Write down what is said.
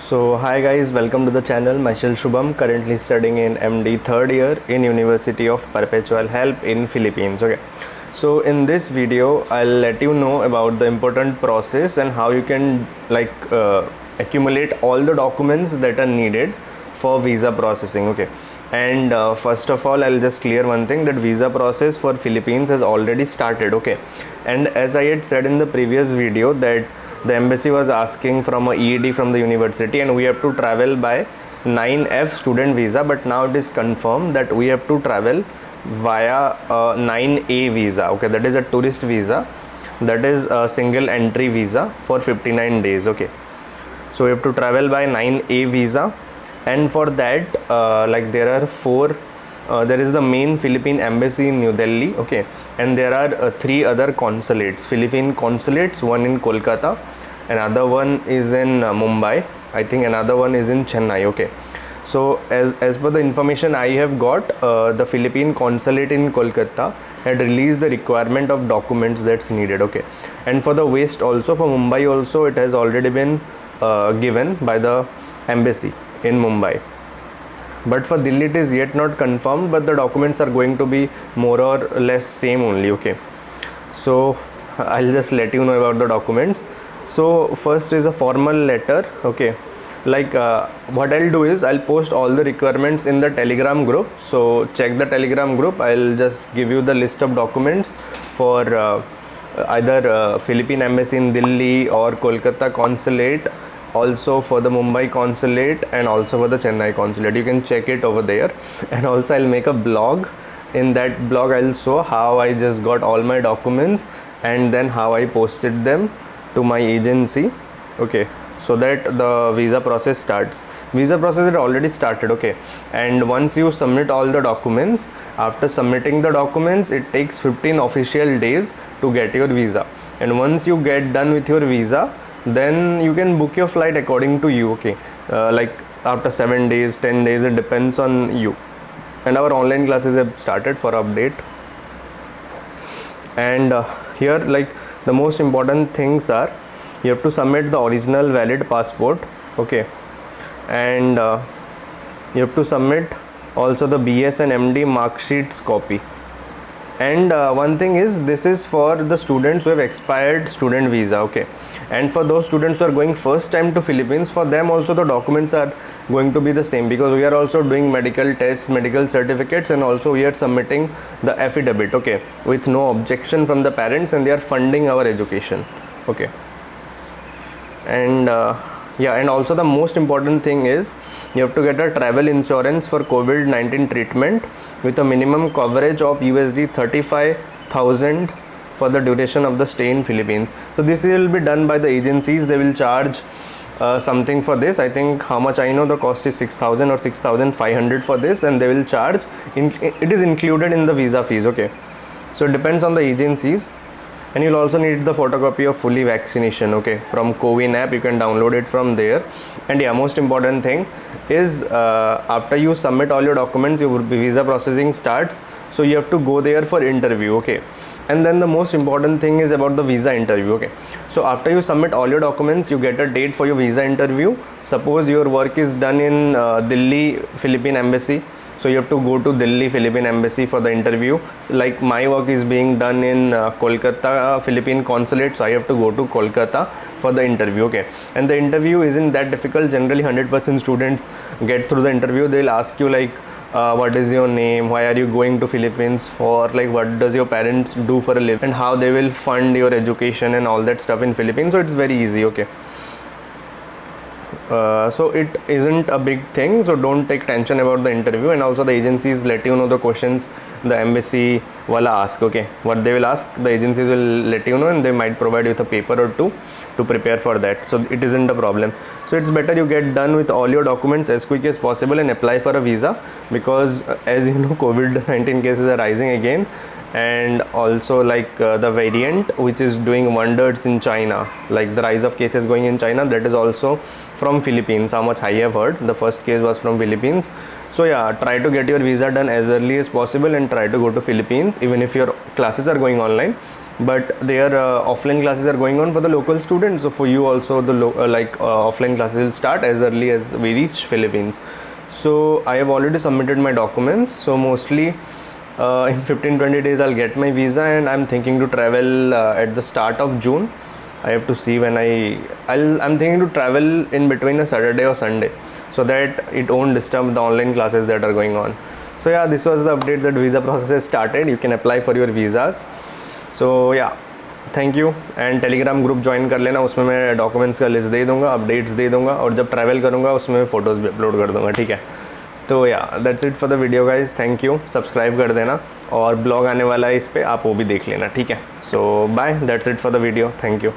Hi guys, welcome to the channel. Myself Shubham, currently studying in MD third year in University of Perpetual Help in Philippines. Okay, so in this video, I'll let you know about the important process and how you can accumulate all the documents that are needed for visa processing. Okay, and first of all, I'll just clear one thing, that visa process for Philippines has already started. Okay, and as I had said in the previous video that the embassy was asking from a EAD from the university and we have to travel by 9F student visa, but now it is confirmed that we have to travel via 9A visa. Okay, that is a tourist visa, that is a single entry visa for 59 days. Okay, so we have to travel by 9A visa, and for that there are there is the main Philippine embassy in New Delhi. Okay, and there are three other consulates, Philippine consulates, one in Kolkata, another one is in Mumbai, I think another one is in Chennai. Okay, so as per the information I have got, the Philippine consulate in Kolkata had released the requirement of documents that's needed. Okay, and for the waste also, for Mumbai also, it has already been given by the embassy in Mumbai, but for Delhi it is yet not confirmed, but the documents are going to be more or less same only. Okay, so I'll just let you know about the documents. So first is a formal letter. Okay, what I'll do is I'll post all the requirements in the Telegram group, so check the Telegram group. I'll just give you the list of documents for either Philippine embassy in Delhi or Kolkata consulate, also for the Mumbai consulate, and also for the Chennai consulate. You can check it over there, and also I'll make a blog. In that blog I'll show how I just got all my documents and then how I posted them to my agency. Okay, so that the visa process starts. Visa process had already started. Okay, and once you submit all the documents, after submitting the documents, it takes 15 official days to get your visa, and once you get done with your visa, then you can book your flight according to you. Okay, after 7 days, 10 days, it depends on you. And our online classes have started for update. And here, the most important things are, you have to submit the original valid passport. Okay, and you have to submit also the BS and MD mark sheets copy. And one thing is, this is for the students who have expired student visa. Okay, and for those students who are going first time to Philippines, for them also the documents are going to be the same, because we are also doing medical tests, medical certificates, and also we are submitting the affidavit. Okay, with no objection from the parents, and they are funding our education. Okay, and and also the most important thing is, you have to get a travel insurance for COVID-19 treatment with a minimum coverage of USD 35,000 for the duration of the stay in Philippines. So this will be done by the agencies. They will charge something for this. I think, how much I know, the cost is 6,000 or 6,500 for this, and they will charge it is included in the visa fees. Okay, so it depends on the agencies. And you'll also need the photocopy of fully vaccination. Okay, from CoWIN app, you can download it from there. And yeah, most important thing is, after you submit all your documents, your visa processing starts, so you have to go there for interview. Okay, and then the most important thing is about the visa interview. Okay, so after you submit all your documents, you get a date for your visa interview. Suppose your work is done in Delhi Philippine embassy, so you have to go to Delhi Philippine embassy for the interview. So like my work is being done in Kolkata Philippine consulate, so I have to go to Kolkata for the interview. Okay, and the interview isn't that difficult. Generally 100% students get through the interview. They'll ask you what is your name, why are you going to Philippines for, what does your parents do for a living, and how they will fund your education and all that stuff in Philippines. So it's very easy. Okay, so it isn't a big thing, so don't take tension about the interview. And also the agencies let you know the questions the embassy wala ask. Okay, what they will ask, the agencies will let you know, and they might provide you with a paper or two to prepare for that. So it isn't a problem. So it's better you get done with all your documents as quick as possible and apply for a visa, because as you know, COVID-19 cases are rising again, and also the variant which is doing wonders in China, the rise of cases going in China, that is also from Philippines, how much I have heard. The first case was from Philippines. So yeah, try to get your visa done as early as possible and try to go to Philippines. Even if your classes are going online, but their offline classes are going on for the local students. So for you also the offline classes will start as early as we reach Philippines. So I have already submitted my documents, so mostly in 15-20 days I'll get my visa, and I'm thinking to travel at the start of June. I have to see when I'm thinking to travel in between a Saturday or Sunday, so that it won't disturb the online classes that are going on. So yeah, this was the update that visa process has started. You can apply for your visas. So yeah, thank you. And Telegram group join कर लेना, उसमें मैं documents का list दे दूंगा, updates दे दूंगा, और जब travel करूंगा उसमें फ़ोटोज़ भी अपलोड कर दूंगा, ठीक है. तो या that's it for the video guys. Thank you. Subscribe कर देना, और ब्लॉग आने वाला है इस पर, आप वो भी देख लेना, ठीक है. So bye, that's it for the video. Thank you.